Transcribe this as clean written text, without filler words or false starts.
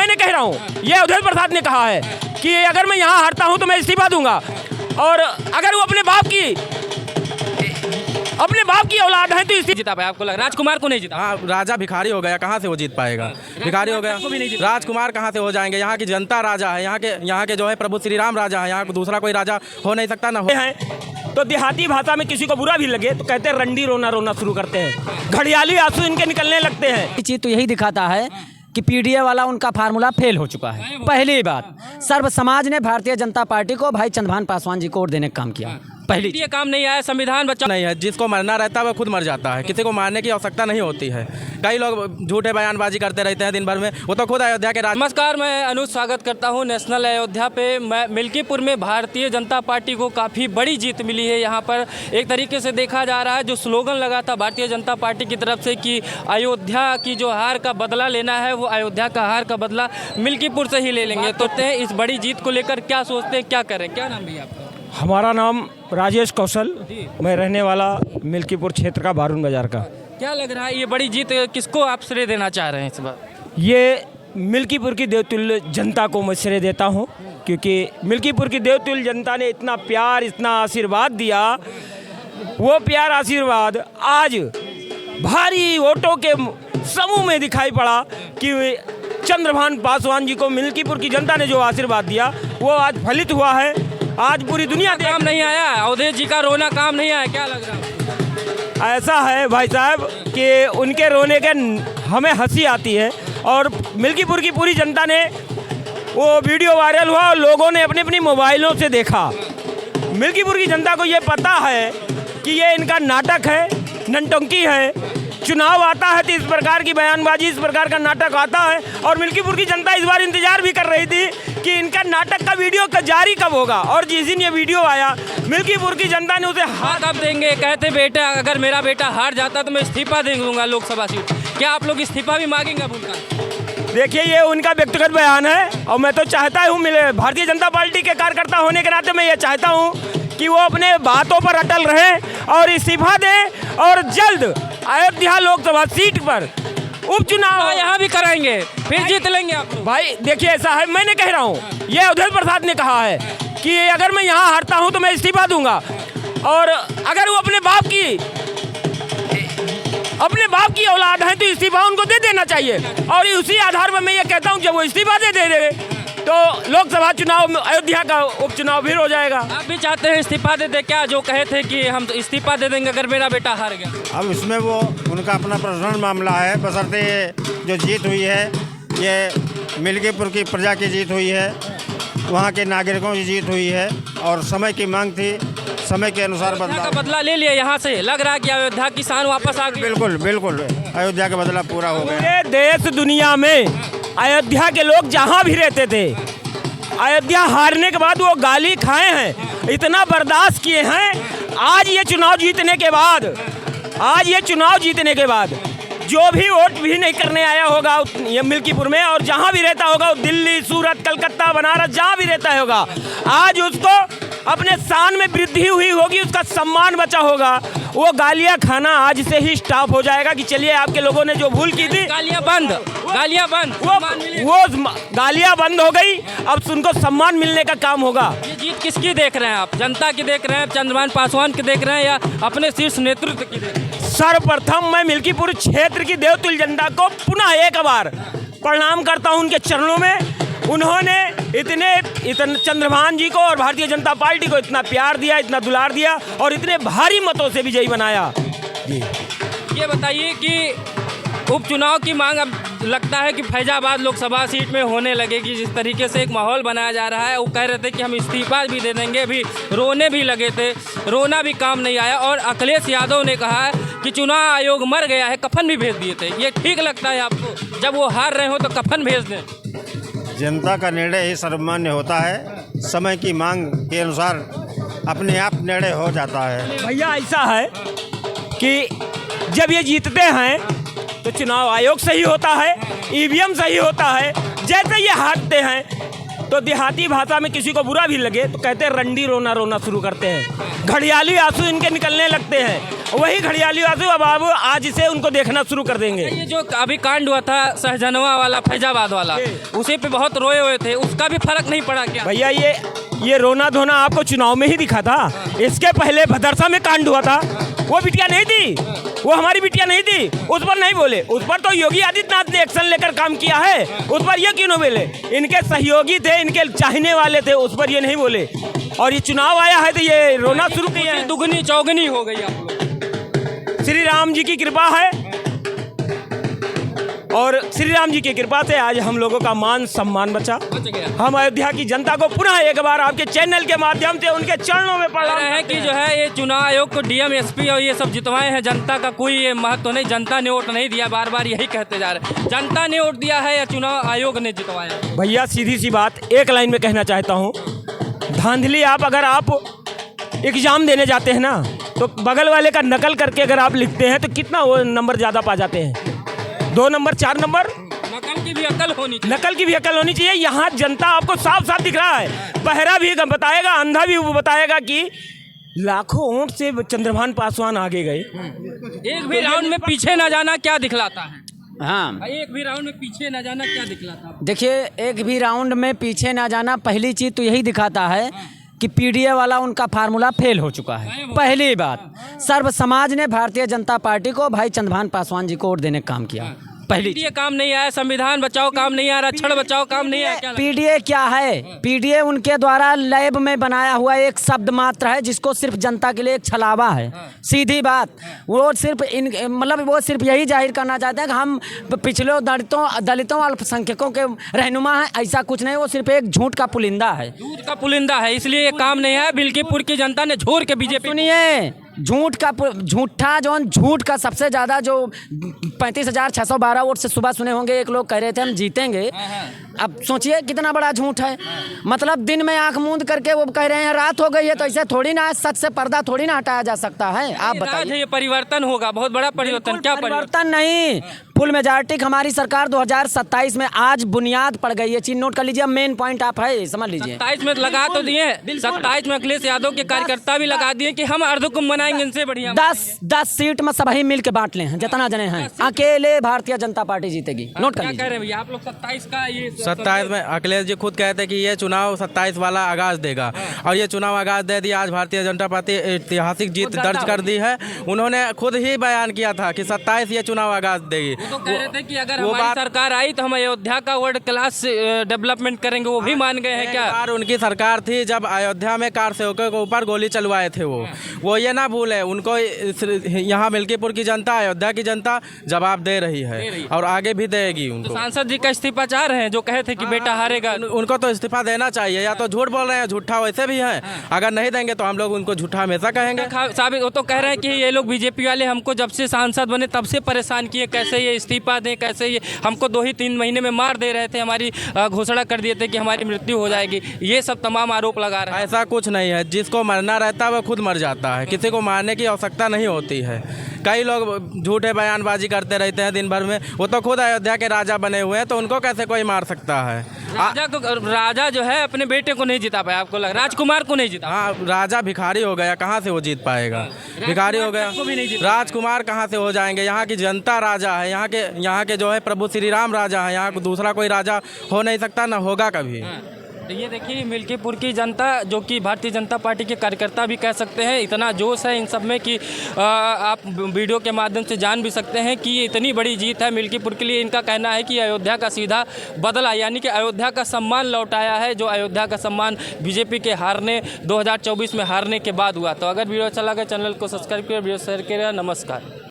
मैंने कह रहा हूँ, ये अवधेश प्रसाद ने कहा है कि अगर मैं यहाँ हारता हूँ तो मैं इस्तीफा दूंगा। और अगर वो अपने बाप की औलाद है तो इसी जीता पाया आपको लग राजकुमार को नहीं जीता? हाँ, राजा भिखारी हो गया, कहाँ से वो जीत पाएगा? भिखारी हो गया, राजकुमार कहाँ से हो जाएंगे? यहाँ की जनता राजा है, यहाँ के जो है प्रभु श्री राम राजा है, यहाँ को दूसरा कोई राजा हो नहीं सकता ना हैं। तो देहाती भाषा में किसी को बुरा भी लगे तो कहते हैं रंडी रोना रोना शुरू करते हैं, घड़ियाली आंसू इनके निकलने लगते हैं। ये चीज़ तो यही दिखाता है कि पीडीए वाला उनका फार्मूला फेल हो चुका है। पहली बात, सर्व समाज ने भारतीय जनता पार्टी को भाई चंद्रभान पासवान जी को वोट देने का काम किया। पहली ये काम नहीं आया, संविधान बचा नहीं है। जिसको मरना रहता है वो खुद मर जाता है, किसी को मारने की आवश्यकता नहीं होती है। कई लोग झूठे बयानबाजी करते रहते हैं दिन भर में, वो तो खुद अयोध्या के नमस्कार, मैं अनुज स्वागत करता हूं नेशनल अयोध्या पे। मैं मिल्कीपुर में भारतीय जनता पार्टी को काफ़ी बड़ी जीत मिली है। यहाँ पर एक तरीके से देखा जा रहा है, जो स्लोगन लगा था भारतीय जनता पार्टी की तरफ से कि अयोध्या की जो हार का बदला लेना है, वो अयोध्या का हार का बदला मिल्कीपुर से ही ले लेंगे। तो इस बड़ी जीत को लेकर क्या सोचते हैं, क्या करें? क्या नाम भैया आपका? हमारा नाम राजेश कौशल, मैं रहने वाला मिल्कीपुर क्षेत्र का बारून बाजार का। क्या लग रहा है ये बड़ी जीत किसको आप श्रेय देना चाह रहे हैं इस बार? ये मिल्कीपुर की देवतुल्य जनता को मैं श्रेय देता हूँ, क्योंकि मिल्कीपुर की देवतुल्य जनता ने इतना प्यार, इतना आशीर्वाद दिया। वो प्यार आशीर्वाद आज भारी वोटों के समूह में दिखाई पड़ा कि चंद्रभान पासवान जी को मिल्कीपुर की जनता ने जो आशीर्वाद दिया वो आज फलित हुआ है। आज पूरी दुनिया काम नहीं आया, अवधेश जी का रोना काम नहीं आया, क्या लग रहा है? ऐसा है भाई साहब कि उनके रोने के हमें हंसी आती है। और मिल्कीपुर की पूरी जनता ने वो वीडियो वायरल हुआ और लोगों ने अपनी अपनी मोबाइलों से देखा। मिल्कीपुर की जनता को ये पता है कि ये इनका नाटक है, ननटंकी है। चुनाव आता है तो इस प्रकार की बयानबाजी, इस प्रकार का नाटक आता है। और मिल्कीपुर की जनता इस बार इंतजार भी कर रही थी कि इनका नाटक का वीडियो जारी कब होगा। और जिस दिन ये वीडियो आया, मिल्कीपुर की जनता ने उसे हार कब देंगे? कहते बेटा, अगर मेरा बेटा हार जाता तो मैं इस्तीफा दे दूंगा लोकसभा सीट। क्या आप लोग इस्तीफा भी मांगेंगे अब उनका? देखिए, ये उनका व्यक्तिगत बयान है और मैं तो चाहता हूँ, भारतीय जनता पार्टी के कार्यकर्ता होने के नाते मैं ये चाहता हूँ कि वो अपने बातों पर अटल रहें और इस्तीफा दें और जल्द अयोध्या लोकसभा सीट पर उपचुनाव यहाँ भी कराएंगे, फिर जीत लेंगे आप। भाई देखिए, ऐसा है, मैंने कह रहा हूँ, ये अवधेश प्रसाद ने कहा है कि अगर मैं यहाँ हारता हूँ तो मैं इस्तीफा दूंगा। और अगर वो अपने बाप की औलाद है तो इस्तीफा उनको दे देना चाहिए। और उसी आधार पर मैं ये कहता हूँ, जब वो इस्तीफा दे देंगे तो लोकसभा चुनाव में अयोध्या का उपचुनाव फिर हो जाएगा। आप भी चाहते हैं इस्तीफा दे दे? क्या जो कहे थे कि हम इस्तीफा दे देंगे अगर मेरा बेटा हार गया? अब इसमें वो उनका अपना पर्सनल मामला है, बशर्ते जो जीत हुई है ये मिल्कीपुर की प्रजा की जीत हुई है, वहाँ के नागरिकों की जीत हुई है और समय की मांग थी, समय के अनुसार बदला ले लिया। यहाँ से लग रहा है कि अयोध्या की शान वापस आ गई। बिल्कुल बिल्कुल, अयोध्या का बदला पूरा हो गया। पूरे देश दुनिया में अयोध्या के लोग जहाँ भी रहते थे, अयोध्या हारने के बाद वो गाली खाए हैं, इतना बर्दाश्त किए हैं। आज ये चुनाव जीतने के बाद जो भी वोट भी नहीं करने आया होगा ये मिल्कीपुर में, और जहाँ भी रहता होगा, दिल्ली, सूरत, कलकत्ता, बनारस, जहाँ भी रहता होगा, आज उसको अपने शान में वृद्धि हुई होगी, उसका सम्मान बचा होगा। वो गालियाँ खाना आज से ही स्टॉप हो जाएगा कि चलिए आपके लोगों ने जो भूल की थी, गालियाँ बंद, वो गालियाँ बंद हो गई। अब उनको सम्मान मिलने का काम होगा। ये जीत किसकी देख रहे हैं आप? जनता की देख रहे हैं, चंद्रभान पासवान की देख रहे हैं, या अपने शीर्ष नेतृत्व की देख रहे हैं? सर्वप्रथम मैं मिल्कीपुर क्षेत्र की देवतुल्य जनता को पुनः एक बार प्रणाम करता हूं उनके चरणों में। उन्होंने इतने चंद्रभान जी को और भारतीय जनता पार्टी को इतना प्यार दिया, इतना दुलार दिया और इतने भारी मतों से विजयी बनाया। ये बताइए कि उपचुनाव की मांग अब लगता है कि फैजाबाद लोकसभा सीट में होने लगेगी। जिस तरीके से एक माहौल बनाया जा रहा है, वो कह रहे थे कि हम इस्तीफा भी दे देंगे, अभी रोने भी लगे थे, रोना भी काम नहीं आया। और अखिलेश यादव ने कहा है कि चुनाव आयोग मर गया है, कफन भी भेज दिए थे। ये ठीक लगता है आपको? जब वो हार रहे हो तो कफन भेज दें? जनता का निर्णय ही सर्वमान्य होता है, समय की मांग के अनुसार अपने आप निर्णय हो जाता है। भैया ऐसा है कि जब ये जीतते हैं तो चुनाव आयोग सही होता है, ईवीएम सही होता है। जैसे ये हारते हैं तो देहाती भाषा में किसी को बुरा भी लगे तो कहते हैं रंडी रोना रोना शुरू करते हैं, घड़ियाली आंसू इनके निकलने लगते हैं। वही घड़ियाली आंसू अब आज से उनको देखना शुरू कर देंगे। ये जो अभी कांड हुआ था सहजनवा वाला, फैजाबाद वाला, उसी पे बहुत रोए हुए थे, उसका भी फर्क नहीं पड़ा क्या? भैया ये रोना धोना आपको चुनाव में ही दिखा था। इसके पहले भदरसा में कांड हुआ था, वो बिटिया नहीं थी, वो हमारी बिटिया नहीं थी, उस पर नहीं बोले। उस पर तो योगी आदित्यनाथ ने एक्शन लेकर काम किया है, उस पर ये क्यों नहीं बोले? इनके सहयोगी थे, इनके चाहने वाले थे, उस पर ये नहीं बोले। और ये चुनाव आया है तो ये रोना शुरू किया है। दुगनी चौगनी हो गई आप लोग। श्री राम जी की कृपा है और श्री राम जी की कृपा से आज हम लोगों का मान सम्मान बचा। बच गया। हम अयोध्या की जनता को पुनः एक बार आपके चैनल के माध्यम से उनके चरणों में कह रहे हैं कि जो है ये चुनाव आयोग को डीएम एसपी और ये सब जितवाए हैं, जनता का कोई ये महत्व नहीं, जनता ने वोट नहीं दिया, बार बार यही कहते जा रहे हैं। जनता ने वोट दिया है या चुनाव आयोग ने जितवाया? भैया सीधी सी बात एक लाइन में कहना चाहता हूँ, धांधली अगर आप एग्जाम देने जाते हैं ना तो बगल वाले का नकल करके अगर आप लिखते हैं तो कितना वो नंबर ज़्यादा पा जाते हैं, 2 नंबर 4 नंबर। नकल की भी अकल होनी चाहिए। नकल की भी अकल होनी चाहिए। यहाँ जनता आपको साफ साफ दिख रहा है, बहरा भी बताएगा, अंधा भी वो बताएगा कि लाखों वोट से चंद्रभान पासवान आगे गए। एक भी राउंड में पीछे न जाना क्या दिखलाता है? हाँ, एक भी राउंड में पीछे न जाना क्या दिखलाता है? देखिए, एक भी राउंड में पीछे ना जाना पहली चीज़ तो यही दिखाता है कि पीडीए वाला उनका फार्मूला फेल हो चुका है। पहली बात, सर्व समाज ने भारतीय जनता पार्टी को भाई चंद्रभान पासवान जी को वोट देने का काम किया। पहली ये काम नहीं आया, संविधान बचाओ काम नहीं आ रहा, क्षण बचाओ काम नहीं आया। क्या पीडीए क्या है? पीडीए उनके द्वारा लैब में बनाया हुआ एक शब्द मात्र है जिसको सिर्फ जनता के लिए एक छलावा है। सीधी बात, वो सिर्फ वो सिर्फ यही जाहिर करना चाहते हैं कि हम पिछले दलितों अल्पसंख्यकों के रहनुमा हैं। ऐसा कुछ नहीं, वो सिर्फ एक झूठ का पुलिंदा है। दूध का पुलिंदा है, इसलिए ये काम नहीं है। बिल्कीपुर की जनता ने झोर के बीजेपी। सुनिए, झूठ का सबसे ज़्यादा जो 35,612 वोट से सुबह सुने होंगे, एक लोग कह रहे थे हम जीतेंगे। अब सोचिए कितना बड़ा झूठ है। मतलब दिन में आंख मूंद करके वो कह रहे हैं रात हो गई है, तो ऐसे थोड़ी ना, सच से पर्दा थोड़ी ना हटाया जा सकता है। आप बताइए, ये परिवर्तन होगा, बहुत बड़ा परिवर्तन। क्या परिवर्तन नहीं, फुल मेजॉरिटी हमारी सरकार 2027 में आज बुनियाद पड़ गई है। चीज नोट कर लीजिए, मेन पॉइंट आप है समझ लीजिए। 27 में लगा तो दिए, 27 में अखिलेश यादव के कार्यकर्ता भी लगा दिए कि हम अर्धकुंभ बनाएंगे, इनसे बढ़िया 10 सीट में सभी मिल के बांट ले हैं, जितना जने हैं। अकेले भारतीय जनता पार्टी जीतेगी। नोट कर क्या लीजिए। कह रहे हैं भैया आप लोग? 27 का ये 27 में अखिलेश जी खुद कहते हैं कि ये चुनाव 27 वाला आगाज देगा, और ये चुनाव आगाज दे दिया। आज भारतीय जनता पार्टी ऐतिहासिक जीत दर्ज कर दी है। उन्होंने खुद ही बयान किया था कि 27 ये चुनाव आगाज देगी। तो कह रहे थे कि अगर हमारी सरकार आई तो हम अयोध्या का वर्ल्ड क्लास डेवलपमेंट करेंगे, वो भी मान गए हैं क्या? यार उनकी सरकार थी जब अयोध्या में कार सेवकों के ऊपर गोली चलवाए थे। वो ये ना भूले, उनको यहाँ मिल्कीपुर की जनता, अयोध्या की जनता जवाब दे रही है और आगे भी देगी उनको। सांसद जी का इस्तीफा चाह रहे हैं, जो कहे थे कि बेटा हारेगा। उनको तो इस्तीफा देना चाहिए, या तो झूठ बोल रहे हैं, झूठा वैसे भी हैं। अगर नहीं देंगे तो हम लोग उनको झूठा हमेशा कहेंगे। साबित वो तो कह रहे हैं कि ये लोग बीजेपी वाले हमको जब से सांसद बने तब से परेशान किए, कैसे ये इस्तीफा दें, कैसे ये हमको 2 ही 3 महीने में मार दे रहे थे, हमारी घोषणा कर दिए थे कि हमारी मृत्यु हो जाएगी। ये सब तमाम आरोप लगा रहे हैं। ऐसा कुछ नहीं है, जिसको मरना रहता है वह खुद मर जाता है, किसी को मारने की आवश्यकता नहीं होती है। कई लोग झूठे बयानबाजी करते रहते हैं दिन भर में, वो तो खुद अयोध्या के राजा बने हुए हैं, तो उनको कैसे कोई मार सकता है? राजा जो है अपने बेटे को नहीं जिता पाया, आपको लगा? राजकुमार को नहीं जिता। हाँ, राजा भिखारी हो गया, कहाँ से वो जीत पाएगा? भिखारी हो गया, राजकुमार कहाँ से हो जाएंगे? यहाँ की जनता राजा है, यहाँ के जो है प्रभु श्री राम राजा है। यहाँ दूसरा कोई राजा हो नहीं सकता, ना होगा कभी। तो ये देखिए मिल्कीपुर की जनता, जो कि भारतीय जनता पार्टी के कार्यकर्ता भी कह सकते हैं, इतना जोश है इन सब में कि आप वीडियो के माध्यम से जान भी सकते हैं कि ये इतनी बड़ी जीत है मिल्कीपुर के लिए। इनका कहना है कि अयोध्या का सीधा बदला, यानी कि अयोध्या का सम्मान लौटाया है, जो अयोध्या का सम्मान बीजेपी के हारने 2024 में हारने के बाद हुआ। तो अगर वीडियो अच्छा लगा चैनल को सब्सक्राइब करें, वीडियो शेयर करें। नमस्कार।